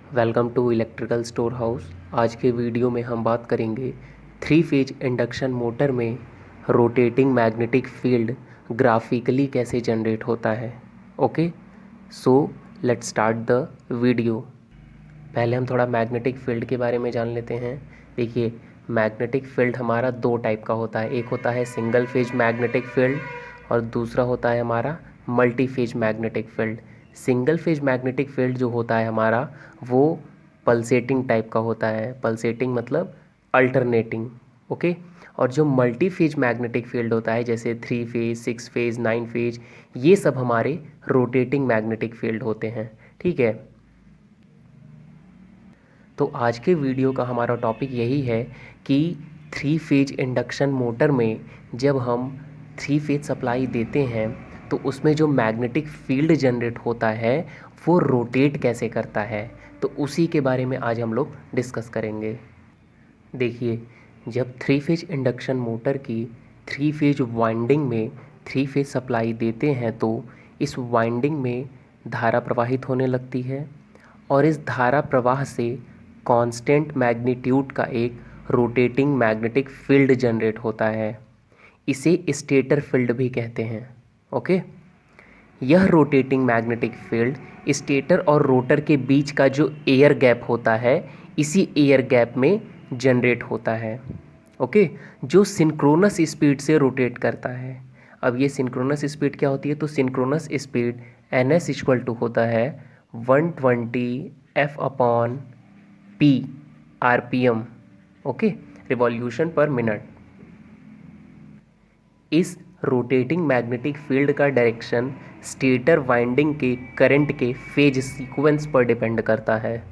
Welcome to electrical store house. आज के video में हम बात करेंगे थ्री फेज इंडक्शन मोटर में रोटेटिंग मैग्नेटिक फील्ड ग्राफिकली कैसे जनरेट होता है। Okay, so let's start the video. पहले हम थोड़ा मैग्नेटिक फील्ड के बारे में जान लेते हैं। देखिए, मैग्नेटिक फील्ड हमारा दो टाइप का होता है। एक होता है सिंगल फेज मैग्नेटिक फील्ड और दूसरा होता है हमारा multi phase magnetic field. Single phase magnetic field जो होता है हमारा, वो पल्सेटिंग टाइप का होता है। पल्सेटिंग मतलब अल्टरनेटिंग। ओके, और जो मल्टी फेज मैग्नेटिक फील्ड होता है, जैसे three phase, six phase, nine phase, ये सब हमारे रोटेटिंग मैग्नेटिक फील्ड होते हैं। ठीक है, तो आज के वीडियो का हमारा टॉपिक यही है कि थ्री फेज इंडक्शन मोटर में जब हम थ्री फेज सप्लाई देते हैं तो उसमें जो मैग्नेटिक फील्ड जनरेट होता है वो रोटेट कैसे करता है। तो उसी के बारे में आज हम लोग डिस्कस करेंगे। देखिए, जब थ्री फेज इंडक्शन मोटर की थ्री फेज वाइंडिंग में थ्री फेज सप्लाई देते हैं तो इस वाइंडिंग में धारा प्रवाहित होने लगती है और इस धारा प्रवाह से कांस्टेंट मैग्नीट्यूड का एक रोटेटिंग मैग्नेटिक फील्ड जनरेट होता है। इसे स्टेटर फील्ड भी कहते हैं। ओके, यह रोटेटिंग मैग्नेटिक फील्ड स्टेटर और रोटर के बीच का जो एयर गैप होता है, इसी एयर गैप में जनरेट होता है। ओके, जो सिंक्रोनस स्पीड से रोटेट करता है। अब ये सिंक्रोनस स्पीड क्या होती है? तो synchronous speed N S equal to होता है 120 F upon P R P M. Okay, revolution per minute. इस रोटेटिंग मैग्नेटिक फील्ड का डायरेक्शन स्टेटर वाइंडिंग के करंट के फेज सीक्वेंस पर डिपेंड करता है।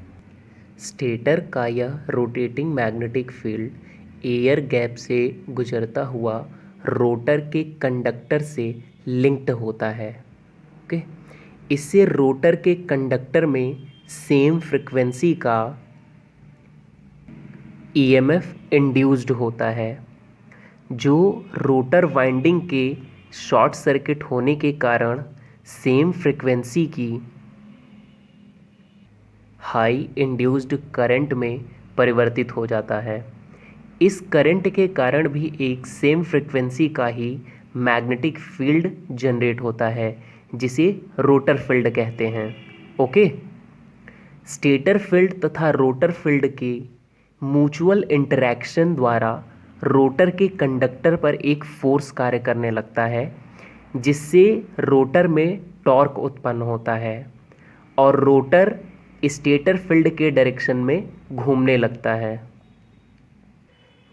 स्टेटर का यह rotating magnetic field air gap से गुजरता हुआ रोटर के कंडक्टर से लिंक्ड होता है। ओके, इससे रोटर के कंडक्टर में सेम फ्रिक्वेंसी का ईएमएफ इंड्यूस्ड होता है, जो रोटर वाइंडिंग के शॉर्ट सर्किट होने के कारण सेम फ्रिक्वेंसी की हाई इंड्यूस्ड करंट में परिवर्तित हो जाता है। इस करंट के कारण भी एक सेम फ्रिक्वेंसी का ही मैग्नेटिक फील्ड जनरेट होता है, जिसे रोटर फील्ड कहते हैं। ओके, स्टेटर फील्ड तथा रोटर फील्ड के म्यूचुअल इंटरैक्शन द्वारा रोटर के कंडक्टर पर एक फोर्स कार्य करने लगता है, जिससे रोटर में टॉर्क उत्पन्न होता है और रोटर स्टेटर फील्ड के डायरेक्शन में घूमने लगता है।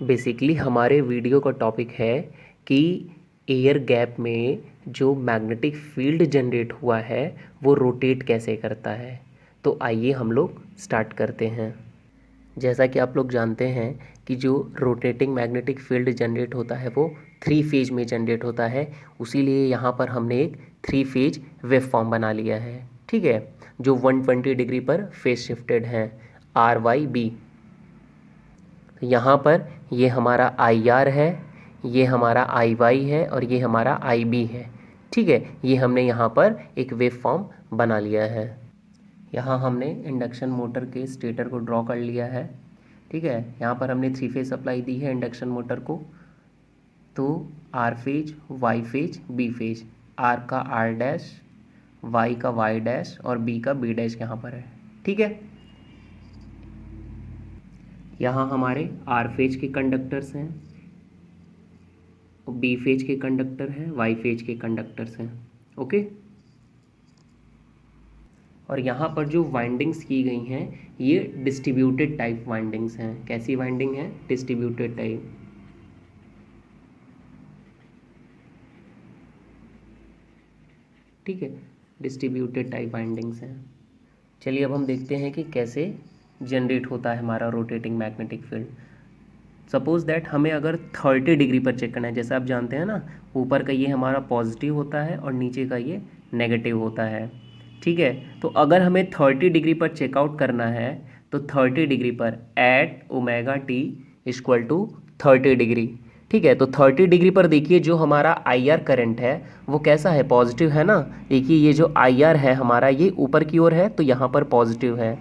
बेसिकली हमारे वीडियो का टॉपिक है कि एयर गैप में जो मैग्नेटिक फील्ड जनरेट हुआ है वो रोटेट कैसे करता है। तो आइए हम लोग स्टार्ट करते हैं। जैसा कि आप लोग जानते हैं कि जो रोटेटिंग मैग्नेटिक फील्ड जनरेट होता है वो थ्री फेज में जनरेट होता है। उसीलिए यहाँ पर हमने एक थ्री फेज वेव फॉर्म बना लिया है। ठीक है, जो 120 डिग्री पर फेज शिफ्टेड हैं, आर वाई बी। यहाँ पर ये हमारा आई आर है, ये हमारा आई वाई है और ये हमारा आई बी है। ठीक है, ये हमने यहाँ पर एक वेव फॉर्म बना लिया है। यहाँ हमने इंडक्शन मोटर के स्टेटर को ड्रॉ कर लिया है। ठीक है, यहाँ पर हमने थ्री फेज सप्लाई दी है इंडक्शन मोटर को। तो R phase, Y phase, B phase. R का आर डैश, वाई का वाई डैश और बी का बी डैश यहाँ पर है। ठीक है, यहाँ हमारे आर फेज के कंडक्टर्स हैं, बी फेज के कंडक्टर हैं, वाई फेज के कंडक्टर्स हैं। ओके, और यहाँ पर जो वाइंडिंग्स की गई हैं ये डिस्ट्रीब्यूटेड टाइप वाइंडिंग्स हैं। कैसी वाइंडिंग है? Distributed type. ठीक है, डिस्ट्रीब्यूटेड टाइप वाइंडिंग्स हैं। चलिए अब हम देखते हैं कि कैसे जनरेट होता है हमारा rotating magnetic field. Suppose that हमें अगर 30 डिग्री पर चेक करना है। जैसे आप जानते हैं ना, ऊपर का ये हमारा पॉजिटिव होता है और नीचे का ये नेगेटिव होता है। ठीक है, तो अगर हमें 30 डिग्री पर चेकआउट करना है तो 30 डिग्री पर at omega T equal to 30 degree. ठीक है, तो 30 डिग्री पर देखिए जो हमारा आई आर करंट है वो कैसा है? पॉजिटिव है ना। देखिए ये जो आई आर है हमारा ये ऊपर की ओर है तो यहाँ पर पॉजिटिव है।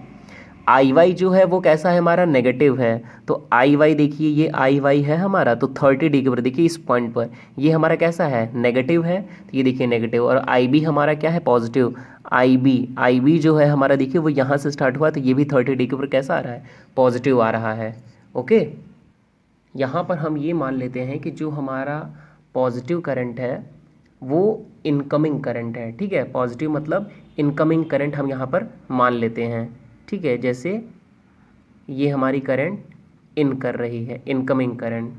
आई वाई जो है वो कैसा है हमारा, नेगेटिव है। तो आई वाई देखिए, ये आई वाई है हमारा, तो 30 डिग्री पर देखिए इस पॉइंट पर ये हमारा कैसा है, नेगेटिव है। तो ये देखिए नेगेटिव, और आई बी हमारा क्या है, पॉजिटिव। आई बी जो है हमारा देखिए वो यहाँ से स्टार्ट हुआ, तो ये भी 30 डिग्री पर कैसा आ रहा है, पॉजिटिव आ रहा है। ओके, यहाँ पर हम ये मान लेते हैं कि जो हमारा पॉजिटिव करंट है वो इनकमिंग करंट है। ठीक है, पॉजिटिव मतलब इनकमिंग करंट हम यहाँ पर मान लेते हैं। ठीक है, जैसे ये हमारी करंट इन कर रही है, इनकमिंग करंट।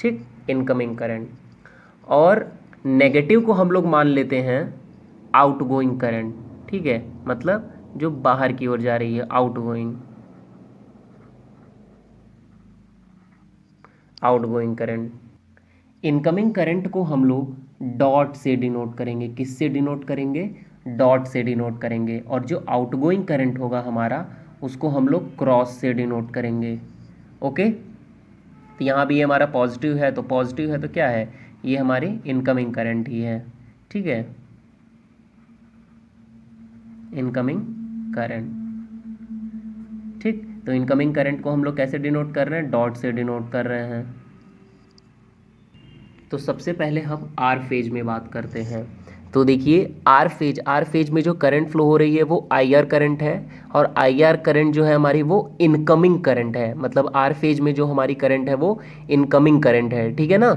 ठीक, इनकमिंग करंट। और नेगेटिव को हम लोग मान लेते हैं आउटगोइंग करंट। ठीक है, मतलब जो बाहर की ओर जा रही है, आउटगोइंग करंट। इनकमिंग करंट को हम लोग डॉट से डिनोट करेंगे। किससे डिनोट करेंगे, डॉट से डिनोट करेंगे। और जो आउटगोइंग करंट होगा हमारा, उसको हम लोग क्रॉस से डिनोट करेंगे। ओके, तो यहाँ भी ये हमारा पॉजिटिव है, तो पॉजिटिव है तो क्या है, ये हमारी इनकमिंग करंट ही है। ठीक है, इनकमिंग करंट। ठीक, तो इनकमिंग करंट को हम लोग कैसे डिनोट कर रहे हैं, डॉट से डिनोट कर रहे हैं। तो सबसे पहले हम आर फेज में बात करते हैं। तो देखिए आर फेज में जो करंट फ्लो हो रही है वो आई आर करंट है, और आई आर करंट जो है हमारी वो इनकमिंग करंट है। मतलब आर फेज में जो हमारी करंट है वो इनकमिंग करंट है। ठीक है ना,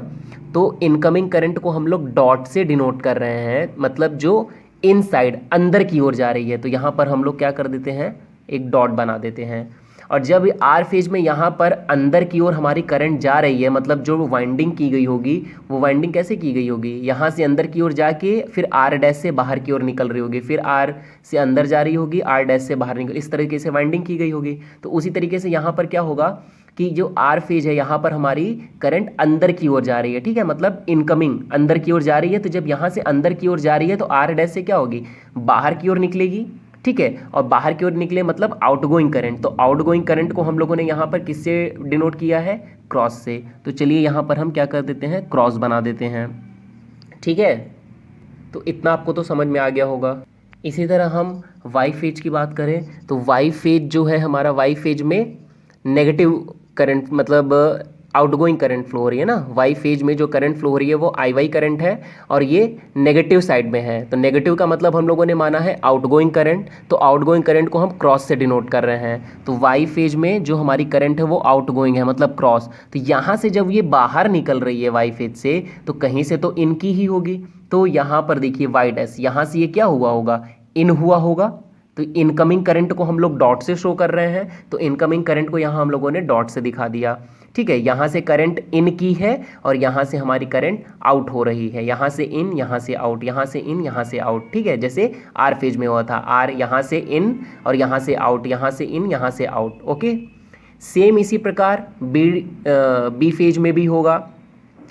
तो इनकमिंग करंट को हम लोग डॉट से डिनोट कर रहे हैं, मतलब जो इनसाइड अंदर की ओर जा रही है। तो यहाँ पर हम लोग क्या कर देते हैं, एक डॉट बना देते हैं। और जब आर फेज में यहाँ पर अंदर की ओर हमारी करंट जा रही है, मतलब जो वाइंडिंग की गई होगी, वो वाइंडिंग कैसे की गई होगी, यहाँ से अंदर की ओर जाके फिर आर डैश से बाहर की ओर निकल रही होगी, फिर आर से अंदर जा रही होगी, आर डैश से बाहर निकल, इस तरीके से वाइंडिंग की गई होगी। तो उसी तरीके से यहाँ पर क्या होगा कि जो आर फेज है यहाँ पर हमारी करंट अंदर की ओर जा रही है। ठीक है, मतलब इनकमिंग अंदर की ओर जा रही है। तो जब यहाँ से अंदर की ओर जा रही है तो आर डैश से क्या होगी, बाहर की ओर निकलेगी। ठीक है, और बाहर की ओर निकले मतलब आउटगोइंग करंट। तो आउटगोइंग करंट को हम लोगों ने यहाँ पर किससे डिनोट किया है, क्रॉस से। तो चलिए यहाँ पर हम क्या कर देते हैं, क्रॉस बना देते हैं। ठीक है, तो इतना आपको तो समझ में आ गया होगा। इसी तरह हम वाई फेज की बात करें तो वाई फेज जो है हमारा, वाई फेज में नेगेटिव करंट मतलब आउटगोइंग करंट फ्लो हो रही है ना। वाई फेज में जो करंट फ्लो हो रही है वो आई वाई करंट है, और ये नेगेटिव साइड में है। तो नेगेटिव का मतलब हम लोगों ने माना है आउटगोइंग करंट, तो आउटगोइंग करंट को हम क्रॉस से डिनोट कर रहे हैं। तो वाई फेज में जो हमारी करंट है वो आउटगोइंग है, मतलब क्रॉस। तो यहाँ से जब ये बाहर निकल रही है वाई फेज से, तो कहीं से तो इनकी ही होगी। तो यहाँ पर देखिए वाई डैश, यहाँ से ये क्या हुआ होगा, इन हुआ होगा। तो इनकमिंग करंट को हम लोग डॉट से शो कर रहे हैं, तो इनकमिंग करंट को यहाँ हम लोगों ने डॉट से दिखा दिया। ठीक है, यहाँ से करंट इन की है, और यहाँ से हमारी करंट आउट हो रही है। यहाँ से इन, यहाँ से आउट, यहाँ से इन, यहाँ से आउट। ठीक है, जैसे आर फेज में हुआ था, आर यहाँ से इन और यहाँ से आउट, यहाँ से इन, यहाँ से आउट। ओके, सेम इसी प्रकार बी फेज में भी होगा।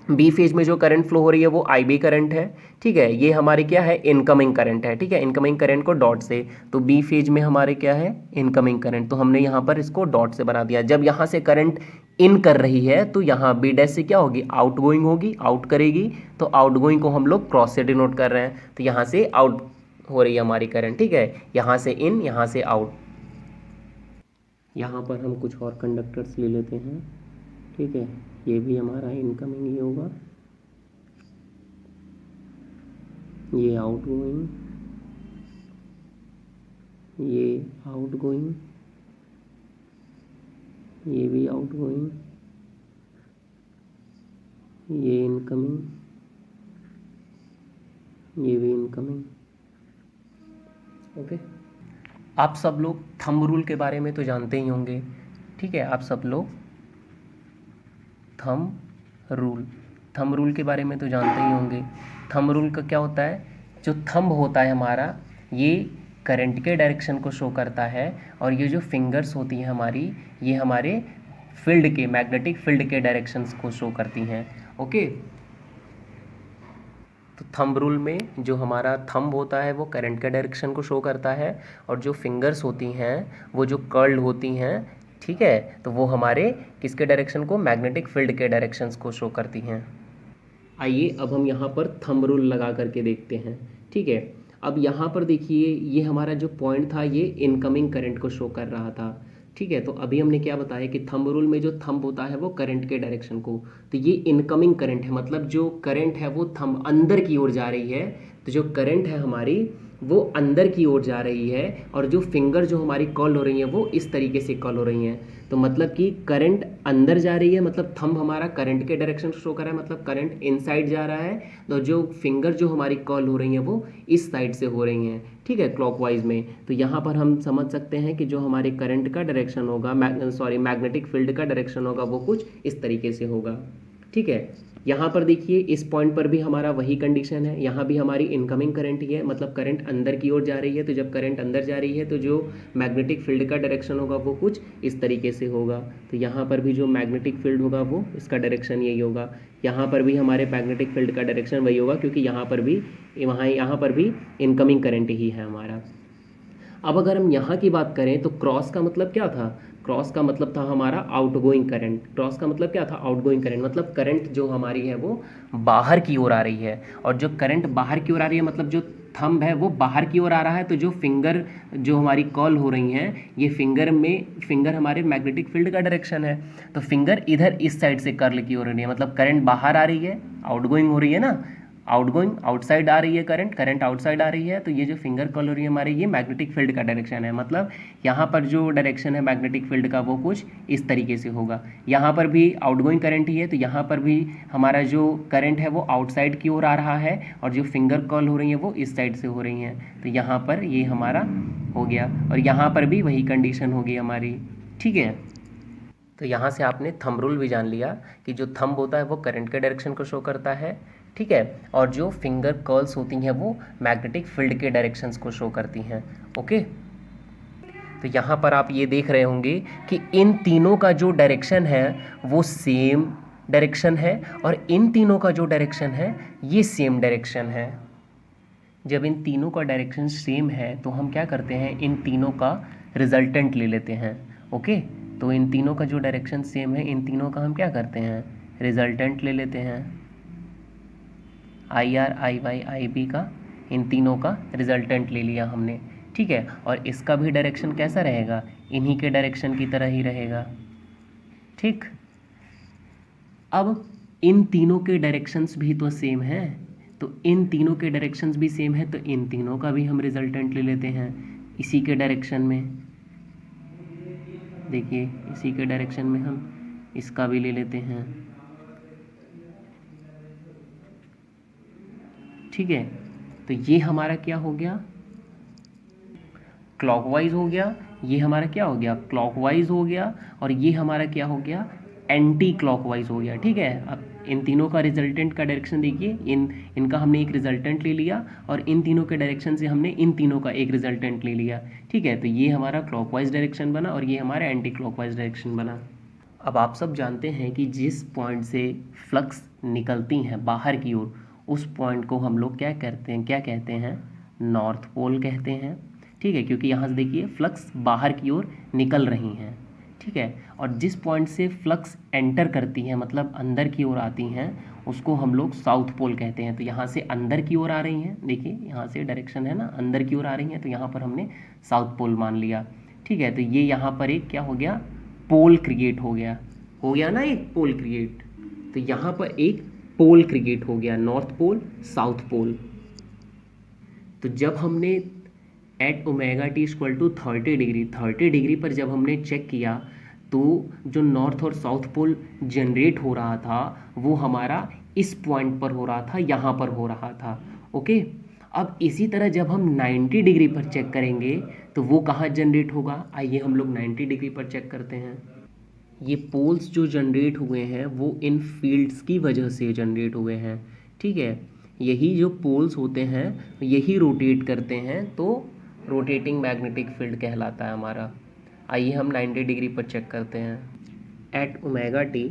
बी फेज में जो करंट फ्लो हो रही है वो आई बी करंट है। ठीक है, ये हमारे क्या है, इनकमिंग करंट है। ठीक है, इनकमिंग करंट को डॉट से, तो बी फेज में हमारे क्या है, इनकमिंग करंट, तो हमने यहाँ पर इसको डॉट से बना दिया। जब यहाँ से करंट इन कर रही है तो यहाँ बी डैश से क्या होगी, आउटगोइंग होगी, आउट करेगी। तो आउटगोइंग को हम लोग क्रॉस से डिनोट कर रहे हैं, तो यहाँ से आउट हो रही है हमारी करंट। ठीक है, यहाँ से इन, यहाँ से आउट। यहाँ पर हम कुछ और कंडक्टर्स ले लेते हैं। ठीक है, ये भी हमारा इनकमिंग ही होगा, ये आउटगोइंग, ये आउटगोइंग, ये भी आउटगोइंग, ये इनकमिंग, ये भी इनकमिंग। ओके, आप सब लोग थंब रूल के बारे में तो जानते ही होंगे। ठीक है, आप सब लोग थंब रूल के बारे में तो जानते ही होंगे। थंब रूल का क्या होता है, जो थंब होता है हमारा, ये करंट के डायरेक्शन को शो करता है, और ये जो फिंगर्स होती हैं हमारी, ये हमारे फील्ड के, मैग्नेटिक फील्ड के डायरेक्शंस को शो करती हैं। ओके, तो थंब रूल में जो हमारा थंब होता है वो करंट के डायरेक्शन को शो करता है, और जो फिंगर्स होती हैं वो जो कर्ल्ड होती हैं, ठीक है, तो वो हमारे किसके डायरेक्शन को, मैग्नेटिक फील्ड के डायरेक्शंस को शो करती हैं। आइए अब हम यहाँ पर थंब रूल लगा करके देखते हैं। ठीक है, अब यहाँ पर देखिए ये हमारा जो पॉइंट था ये इनकमिंग करंट को शो कर रहा था, ठीक है। तो अभी हमने क्या बताया कि थंब रूल में जो थंब होता है वो करंट के डायरेक्शन को, तो ये इनकमिंग करंट है, मतलब जो करंट है वो थंब अंदर की ओर जा रही है, तो जो करंट है हमारी वो अंदर की ओर जा रही है, और जो फिंगर जो हमारी कॉल हो रही हैं वो इस तरीके से कॉल हो रही हैं। तो मतलब कि करंट अंदर जा रही है, मतलब थंब हमारा करंट के डायरेक्शन शो कर रहा है, मतलब करंट इनसाइड जा रहा है। तो जो फिंगर जो हमारी कॉल हो रही हैं वो इस साइड से हो रही हैं, ठीक है, क्लॉकवाइज में। तो यहाँ पर हम समझ सकते हैं कि जो हमारे करंट का डायरेक्शन होगा, मैग्नेटिक फील्ड का डायरेक्शन होगा वो कुछ इस तरीके से होगा, ठीक है। यहाँ पर देखिए इस पॉइंट पर भी हमारा वही कंडीशन है, यहाँ भी हमारी इनकमिंग करंट ही है, मतलब करंट अंदर की ओर जा रही है। तो जब करंट अंदर जा रही है तो जो मैग्नेटिक फील्ड का डायरेक्शन होगा वो कुछ इस तरीके से होगा। तो यहाँ पर भी जो मैग्नेटिक फील्ड होगा वो इसका डायरेक्शन यही होगा। यहाँ पर भी हमारे मैग्नेटिक फील्ड का डायरेक्शन वही होगा, क्योंकि यहाँ पर भी इनकमिंग करंट ही है हमारा। अब अगर हम यहाँ की बात करें तो क्रॉस का मतलब क्या था? क्रॉस का मतलब था हमारा आउटगोइंग करंट। क्रॉस का मतलब क्या था? आउटगोइंग करंट, मतलब करंट जो हमारी है वो बाहर की ओर आ रही है। और जो करंट बाहर की ओर आ रही है मतलब जो थंब है वो बाहर की ओर आ रहा है, तो जो फिंगर जो हमारी कॉल हो रही हैं ये फिंगर हमारे मैग्नेटिक फील्ड का डायरेक्शन है। तो फिंगर इधर इस साइड से कर्ल की ओर हो रही है, मतलब करंट बाहर आ रही है, आउटगोइंग हो रही है ना, आउटगोइंग आउटसाइड आ रही है, करंट आउटसाइड आ रही है। तो ये जो फिंगर कॉल हो रही है हमारी ये मैग्नेटिक फील्ड का डायरेक्शन है, मतलब यहाँ पर जो डायरेक्शन है मैग्नेटिक फील्ड का वो कुछ इस तरीके से होगा। यहाँ पर भी आउटगोइंग करंट ही है, तो यहाँ पर भी हमारा जो करंट है वो आउटसाइड की ओर आ रहा है, और जो फिंगर कॉल हो रही है वो इस साइड से हो रही हैं। तो यहाँ पर ये हमारा हो गया, और यहाँ पर भी वही कंडीशन होगी हमारी, ठीक है। तो यहाँ से आपने थंब रूल भी जान लिया कि जो थंब होता है वो करंट के डायरेक्शन को शो करता है, ठीक है, और जो फिंगर कर्ल्स होती हैं वो मैग्नेटिक फील्ड के डायरेक्शंस को शो करती हैं, ओके। तो यहाँ पर आप ये देख रहे होंगे कि इन तीनों का जो डायरेक्शन है वो सेम डायरेक्शन है, और इन तीनों का जो डायरेक्शन है ये सेम डायरेक्शन है। जब इन तीनों का डायरेक्शन सेम है तो हम क्या करते हैं, इन तीनों का रिजल्टेंट ले लेते हैं, ओके। तो इन तीनों का जो डायरेक्शन सेम है इन तीनों का हम क्या करते हैं, रिजल्टेंट ले लेते हैं। I R I Y I B का इन तीनों का रिजल्टेंट ले लिया हमने, ठीक है। और इसका भी डायरेक्शन कैसा रहेगा, इन्हीं के डायरेक्शन की तरह ही रहेगा, ठीक। अब इन तीनों के डायरेक्शंस भी तो सेम हैं, तो इन तीनों के डायरेक्शंस भी सेम है, तो इन तीनों का भी हम रिजल्टेंट ले लेते हैं इसी के डायरेक्शन में। देखिए इसी के डायरेक्शन में हम इसका भी ले लेते हैं, ठीक है। तो ये हमारा क्या हो गया, क्लॉकवाइज हो गया। ये हमारा क्या हो गया, क्लॉकवाइज हो गया। और ये हमारा क्या हो गया, एंटी क्लॉकवाइज हो गया, ठीक है। अब इन तीनों का रिजल्टेंट का डायरेक्शन देखिए, इनका हमने एक रिजल्टेंट ले लिया, और इन तीनों के डायरेक्शन से हमने इन तीनों का एक रिजल्टेंट ले लिया, ठीक है। तो ये हमारा क्लॉकवाइज डायरेक्शन बना, और ये हमारा एंटी क्लॉकवाइज डायरेक्शन बना। अब आप सब जानते हैं कि जिस पॉइंट से फ्लक्स निकलती हैं बाहर की ओर, उस पॉइंट को हम लोग क्या कहते हैं, नॉर्थ पोल कहते हैं, ठीक है। क्योंकि यहाँ से देखिए फ्लक्स बाहर की ओर निकल रही हैं, ठीक है। और जिस पॉइंट से फ्लक्स एंटर करती हैं, मतलब अंदर की ओर आती हैं, उसको हम लोग साउथ पोल कहते हैं। तो यहाँ से अंदर की ओर आ रही हैं, देखिए यहाँ से डायरेक्शन है ना, अंदर की ओर आ रही हैं, तो यहाँ पर हमने साउथ पोल मान लिया, ठीक है। तो ये यहाँ पर एक क्या हो गया, पोल क्रिएट हो गया ना, एक पोल क्रिएट। तो यहाँ पर एक पोल क्रिएट हो गया, नॉर्थ पोल साउथ पोल। तो जब हमने at omega T equal to 30 degree पर जब हमने चेक किया, तो जो नॉर्थ और साउथ पोल जनरेट हो रहा था वो हमारा इस पॉइंट पर हो रहा था, यहाँ पर हो रहा था, ओके। अब इसी तरह जब हम 90 डिग्री पर चेक करेंगे तो वो कहाँ जनरेट होगा, आइए हम लोग 90 डिग्री पर चेक करते हैं। ये पोल्स जो जनरेट हुए हैं वो इन फील्ड्स की वजह से जनरेट हुए हैं, ठीक है। यही जो पोल्स होते हैं यही रोटेट करते हैं, तो रोटेटिंग मैग्नेटिक फील्ड कहलाता है हमारा। आइए हम 90 डिग्री पर चेक करते हैं। At omega T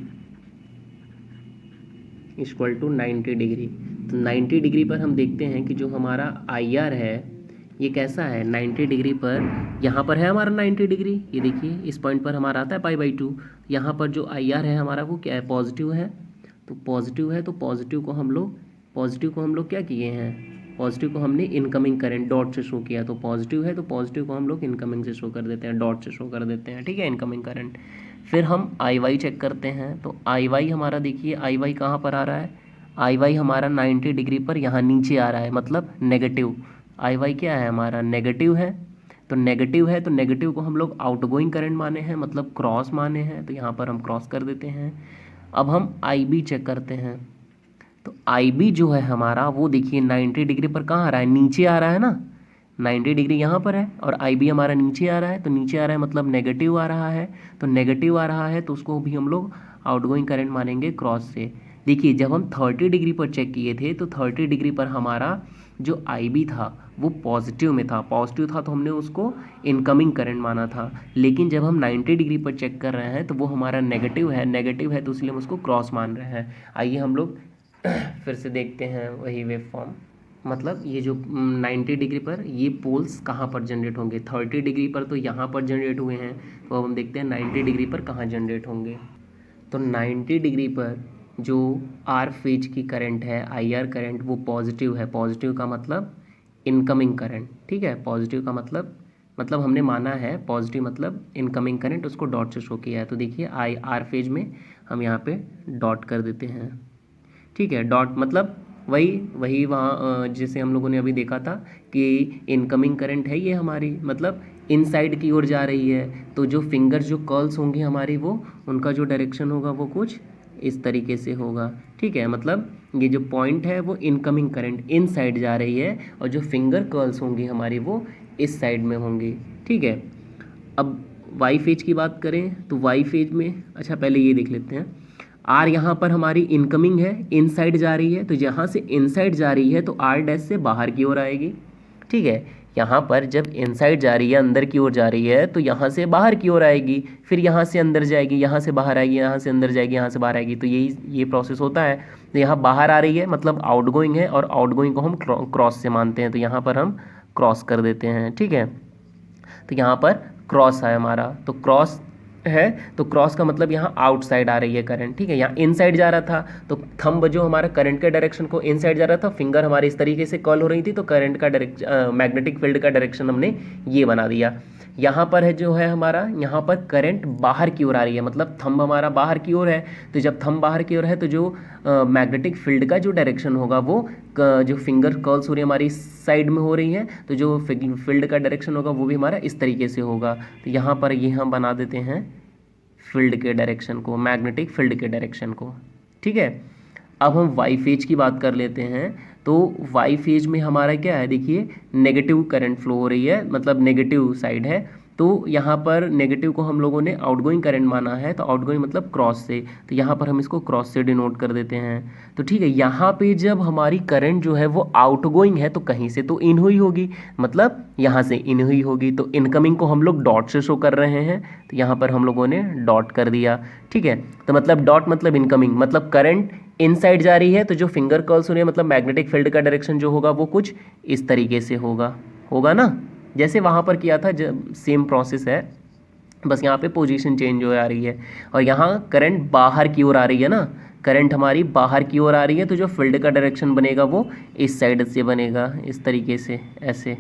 equal to 90 degree, तो 90 डिग्री पर हम देखते हैं कि जो हमारा आई आर है ये कैसा है, 90 डिग्री पर यहाँ पर है हमारा 90 डिग्री, ये देखिए इस पॉइंट पर हमारा आता है π/2। यहाँ पर जो आई आर है हमारा वो क्या है, पॉजिटिव है। तो पॉजिटिव है, तो पॉजिटिव को हम लोग क्या किए हैं, पॉजिटिव को हमने इनकमिंग करंट डॉट से शो किया, तो पॉजिटिव है तो पॉजिटिव को हम लोग इनकमिंग से शो कर देते हैं, डॉट से शो कर देते हैं, ठीक है, इनकमिंग करंट। फिर हम आई वाई चेक करते हैं, तो आई वाई हमारा देखिए आई वाई कहाँ पर आ रहा है, आई वाई हमारा 90 डिग्री पर यहाँ नीचे आ रहा है, मतलब नेगेटिव। आई वाई क्या है हमारा, नेगेटिव है, तो नेगेटिव है तो नेगेटिव को हम लोग आउटगोइंग करंट माने हैं, मतलब क्रॉस माने हैं, तो यहाँ पर हम क्रॉस कर देते हैं। अब हम आई बी चेक करते हैं, तो आई बी जो है हमारा वो देखिए 90 डिग्री पर कहाँ आ रहा है, नीचे आ रहा है ना, 90 डिग्री यहाँ पर है और आई बी हमारा नीचे आ रहा है, तो नीचे आ रहा है मतलब नेगेटिव आ रहा है, तो नेगेटिव आ रहा है तो उसको भी हम लोग आउटगोइंग करंट मानेंगे क्रॉस से। देखिए जब हम 30 डिग्री पर चेक किए थे तो 30 डिग्री पर हमारा जो आई बी था वो पॉजिटिव में था, पॉजिटिव था तो हमने उसको इनकमिंग करंट माना था। लेकिन जब हम 90 डिग्री पर चेक कर रहे हैं तो वो हमारा नेगेटिव है, नेगेटिव है तो इसलिए हम उसको क्रॉस मान रहे हैं। आइए हम लोग फिर से देखते हैं वही वेव फॉर्म, मतलब ये जो 90 डिग्री पर ये पोल्स कहाँ पर जनरेट होंगे, 30 डिग्री पर तो यहाँ पर जनरेट हुए हैं, तो अब हम देखते हैं 90 डिग्री पर कहाँ जनरेट होंगे। तो 90 डिग्री पर जो आर फेज की करंट है, आई आर करंट, वो पॉजिटिव है, पॉजिटिव का मतलब इनकमिंग करंट, ठीक है, पॉजिटिव का मतलब हमने माना है पॉजिटिव मतलब इनकमिंग करंट, उसको डॉट से शो किया है। तो देखिए आई आर फेज में हम यहाँ पे डॉट कर देते हैं, ठीक है, डॉट मतलब वही वही वहाँ जैसे हम लोगों ने अभी देखा था कि इनकमिंग करंट है ये हमारी, मतलब इनसाइड की ओर जा रही है, तो जो फिंगर्स जो कर्ल्स होंगी हमारी वो उनका जो डायरेक्शन होगा वो कुछ इस तरीके से होगा, ठीक है, मतलब ये जो पॉइंट है वो इनकमिंग करंट इन साइड जा रही है और जो फिंगर कर्ल्स होंगी हमारी वो इस साइड में होंगी, ठीक है। अब वाई फेज की बात करें तो वाई फेज में, अच्छा पहले ये देख लेते हैं, आर यहाँ पर हमारी इनकमिंग है, इनसाइड जा रही है, तो यहाँ से इनसाइड जा रही है तो आर डैश से बाहर की ओर आएगी, ठीक है। यहाँ पर जब इनसाइड जा रही है, अंदर की ओर जा रही है, तो यहाँ से बाहर की ओर आएगी, फिर यहाँ से अंदर जाएगी, यहाँ से बाहर आएगी, यहाँ से अंदर जाएगी, यहाँ से बाहर आएगी, तो ये प्रोसेस होता है। तो यहाँ बाहर आ रही है मतलब आउटगोइंग है, और आउटगोइंग को हम क्रॉस से मानते हैं, तो यहाँ पर हम क्रॉस कर देते हैं, ठीक है। तो यहाँ पर क्रॉस है हमारा, तो क्रॉस है तो क्रॉस का मतलब यहाँ आउटसाइड आ रही है करंट, ठीक है। यहाँ इनसाइड जा रहा था तो थंब जो हमारा करंट के डायरेक्शन को इनसाइड जा रहा था, फिंगर हमारी इस तरीके से कर्ल हो रही थी, तो करंट का मैग्नेटिक फील्ड का डायरेक्शन हमने ये बना दिया। यहाँ पर है जो है हमारा, यहाँ पर करंट बाहर की ओर आ रही है, मतलब थंब हमारा बाहर की ओर है, तो जब थंब बाहर की ओर है तो जो मैग्नेटिक फील्ड का जो डायरेक्शन होगा वो जो फिंगर कर्ल्स हो रही है हमारी साइड में हो रही है, तो जो फील्ड का डायरेक्शन होगा वो भी हमारा इस तरीके से होगा। तो यहाँ पर ये हम बना देते हैं फील्ड के डायरेक्शन को, मैग्नेटिक फील्ड के डायरेक्शन को, ठीक है। अब हम वाई फेज की बात कर लेते हैं, तो वाई फेज में हमारा क्या है, देखिए नेगेटिव करंट फ्लो हो रही है, मतलब नेगेटिव साइड है, तो यहाँ पर नेगेटिव को हम लोगों ने आउटगोइंग करंट माना है, तो आउटगोइंग मतलब क्रॉस से, तो यहाँ पर हम इसको क्रॉस से डिनोट कर देते हैं। तो ठीक है, यहाँ पे जब हमारी करंट जो है वो आउटगोइंग है तो कहीं से तो इन हुई होगी, मतलब यहाँ से इन हुई होगी, तो इनकमिंग को हम लोग डॉट से शो कर रहे हैं, तो यहाँ पर हम लोगों ने डॉट कर दिया, ठीक है। तो मतलब डॉट मतलब इनकमिंग, मतलब करंट इनसाइड जा रही है, तो जो फिंगर कर्ल्स हो रही है मतलब मैग्नेटिक फील्ड का डायरेक्शन जो होगा वो कुछ इस तरीके से होगा ना, जैसे वहाँ पर किया था, जब सेम प्रोसेस है, बस यहाँ पे पोजीशन चेंज हो आ रही है, और यहाँ करंट बाहर की ओर आ रही है ना, करंट हमारी बाहर की ओर आ रही है, तो जो फील्ड का डायरेक्शन बनेगा वो इस साइड से बनेगा, इस तरीके से, ऐसे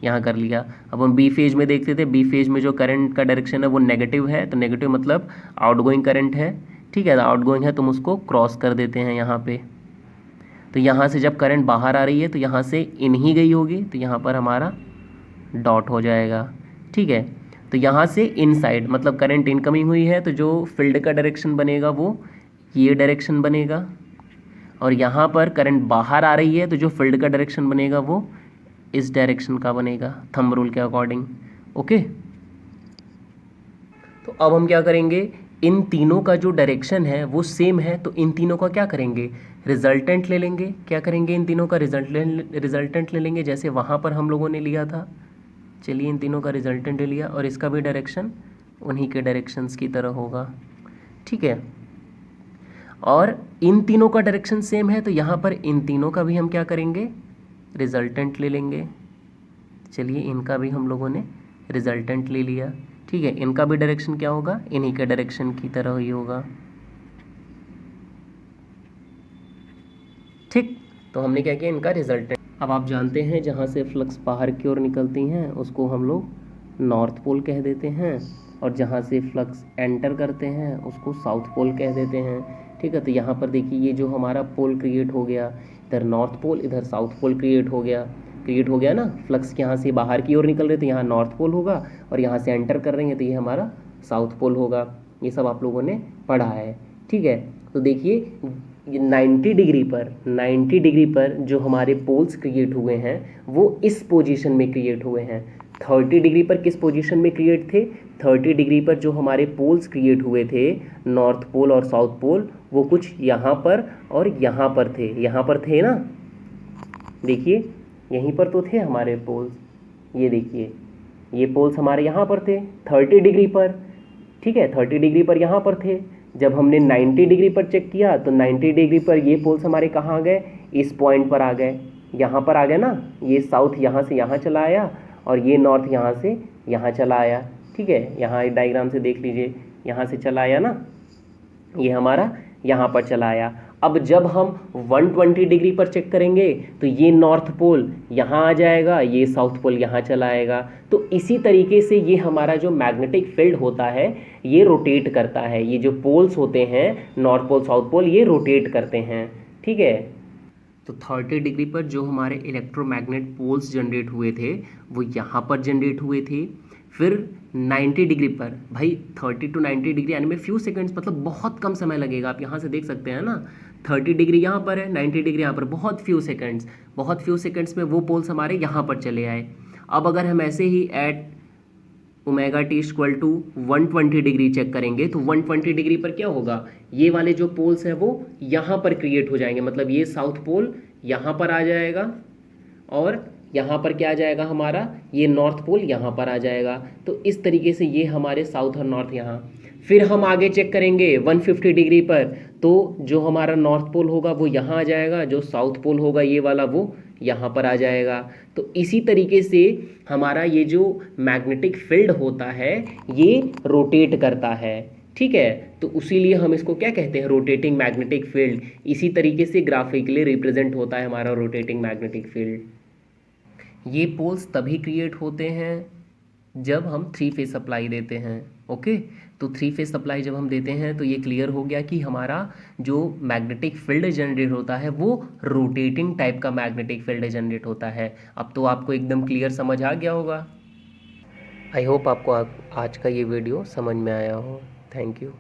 यहाँ कर लिया। अब हम बी फेज में देखते थे, बी फेज में जो करंट का डायरेक्शन है वो नेगेटिव है, तो नेगेटिव मतलब आउटगोइंग करंट है, ठीक है, आउटगोइंग है, तुम उसको क्रॉस कर देते हैं यहाँ पे। तो यहाँ से जब करंट बाहर आ रही है तो यहाँ से इन ही गई होगी, तो यहाँ पर हमारा डॉट हो जाएगा, ठीक है। तो यहाँ से इनसाइड मतलब करंट इनकमिंग हुई है, तो जो फील्ड का डायरेक्शन बनेगा वो ये डायरेक्शन बनेगा, और यहाँ पर करंट बाहर आ रही है तो जो फील्ड का डायरेक्शन बनेगा वो इस डायरेक्शन का बनेगा, थंब रूल के अकॉर्डिंग, ओके। तो अब हम क्या करेंगे, इन तीनों का जो डायरेक्शन है वो सेम है, तो इन तीनों का क्या करेंगे, रिजल्टेंट ले लेंगे। क्या करेंगे, इन तीनों का रिजल्टेंट ले लेंगे, जैसे वहाँ पर हम लोगों ने लिया था। चलिए इन तीनों का रिजल्टेंट ले लिया, और इसका भी डायरेक्शन उन्हीं के डायरेक्शंस की तरह होगा, ठीक है। और इन तीनों का डायरेक्शन सेम है, तो यहाँ पर इन तीनों का भी हम क्या करेंगे, रिजल्टेंट ले लेंगे। चलिए इनका भी हम लोगों ने रिजल्टेंट ले लिया, ठीक है। इनका भी डायरेक्शन क्या होगा, इन्हीं के डायरेक्शन की तरह ही होगा, ठीक। तो हमने क्या किया, इनका रिजल्टेंट, अब आप जानते हैं जहाँ से फ्लक्स बाहर की ओर निकलती हैं उसको हम लोग नॉर्थ पोल कह देते हैं, और जहाँ से फ्लक्स एंटर करते हैं उसको साउथ पोल कह देते हैं। ठीक है, तो यहाँ पर देखिए ये जो हमारा पोल क्रिएट हो गया, इधर नॉर्थ पोल इधर साउथ पोल क्रिएट हो गया ना। फ्लक्स यहाँ से बाहर की ओर निकल रहे तो यहाँ नॉर्थ पोल होगा, और यहाँ से एंटर कर रहे हैं तो ये हमारा साउथ पोल होगा। ये सब आप लोगों ने पढ़ा है। ठीक है, तो देखिए 90 डिग्री पर जो हमारे पोल्स क्रिएट हुए हैं वो इस पोजीशन में क्रिएट हुए हैं। 30 डिग्री पर किस पोजीशन में क्रिएट थे? 30 डिग्री पर जो हमारे पोल्स क्रिएट हुए थे, नॉर्थ पोल और साउथ पोल, वो कुछ यहाँ पर और यहाँ पर थे। यहाँ पर थे ना, देखिए यहीं पर तो थे हमारे पोल्स। ये देखिए ये पोल्स हमारे यहाँ पर थे 30 डिग्री पर। ठीक है, 30 डिग्री पर यहाँ पर थे। जब हमने 90 डिग्री पर चेक किया तो 90 डिग्री पर ये पोल्स हमारे कहाँ आ गए? इस पॉइंट पर आ गए, यहाँ पर आ गए ना। ये साउथ यहाँ से यहाँ चला आया और ये नॉर्थ यहाँ से यहाँ चला आया। ठीक है, यहाँ डायग्राम से देख लीजिए, यहाँ से चला आया ना, ये हमारा यहाँ पर चला आया। अब जब हम 120 डिग्री पर चेक करेंगे तो ये नॉर्थ पोल यहाँ आ जाएगा, ये साउथ पोल यहाँ चला आएगा। तो इसी तरीके से ये हमारा जो मैग्नेटिक फील्ड होता है ये रोटेट करता है। ये जो पोल्स होते हैं नॉर्थ पोल साउथ पोल, ये रोटेट करते हैं। ठीक है, तो 30 डिग्री पर जो हमारे इलेक्ट्रोमैग्नेट पोल्स जनरेट हुए थे वो यहाँ पर जनरेट हुए थे। फिर 90 डिग्री पर, भाई 30 टू 90 डिग्री आने में फ्यू सेकंड्स, मतलब बहुत कम समय लगेगा। आप यहाँ से देख सकते हैं ना, 30 डिग्री यहाँ पर है, 90 डिग्री यहाँ पर, बहुत फ्यू सेकंड्स में वो पोल्स हमारे यहाँ पर चले आए। अब अगर हम ऐसे ही at omega T equal to 120 degree check करेंगे तो 120 डिग्री पर क्या होगा? ये वाले जो पोल्स हैं वो यहाँ पर क्रिएट हो जाएंगे, मतलब ये साउथ पोल यहाँ पर आ जाएगा और यहाँ पर क्या आ जाएगा हमारा? ये नॉर्थ पोल यहाँ पर आ जाएगा। तो इस तरीके से ये हमारे साउथ और नॉर्थ यहाँ। फिर हम आगे चेक करेंगे 150 डिग्री पर, तो जो हमारा नॉर्थ पोल होगा वो यहाँ आ जाएगा, जो साउथ पोल होगा ये वाला वो यहाँ पर आ जाएगा। तो इसी तरीके से हमारा ये जो मैग्नेटिक फील्ड होता है ये रोटेट करता है। ठीक है, तो उसीलिए हम इसको क्या कहते हैं? Rotating magnetic field. इसी तरीके से ग्राफिकली रिप्रेजेंट होता है हमारा रोटेटिंग मैग्नेटिक फील्ड। ये पोल्स तभी क्रिएट होते हैं जब हम 3 फेज सप्लाई देते हैं। ओके, तो 3 फेज सप्लाई जब हम देते हैं तो ये क्लियर हो गया कि हमारा जो मैग्नेटिक फील्ड जनरेट होता है वो रोटेटिंग टाइप का मैग्नेटिक फील्ड जनरेट होता है। अब तो आपको एकदम क्लियर समझ आ गया होगा। आई होप आपको आज का ये वीडियो समझ में आया हो। Thank you.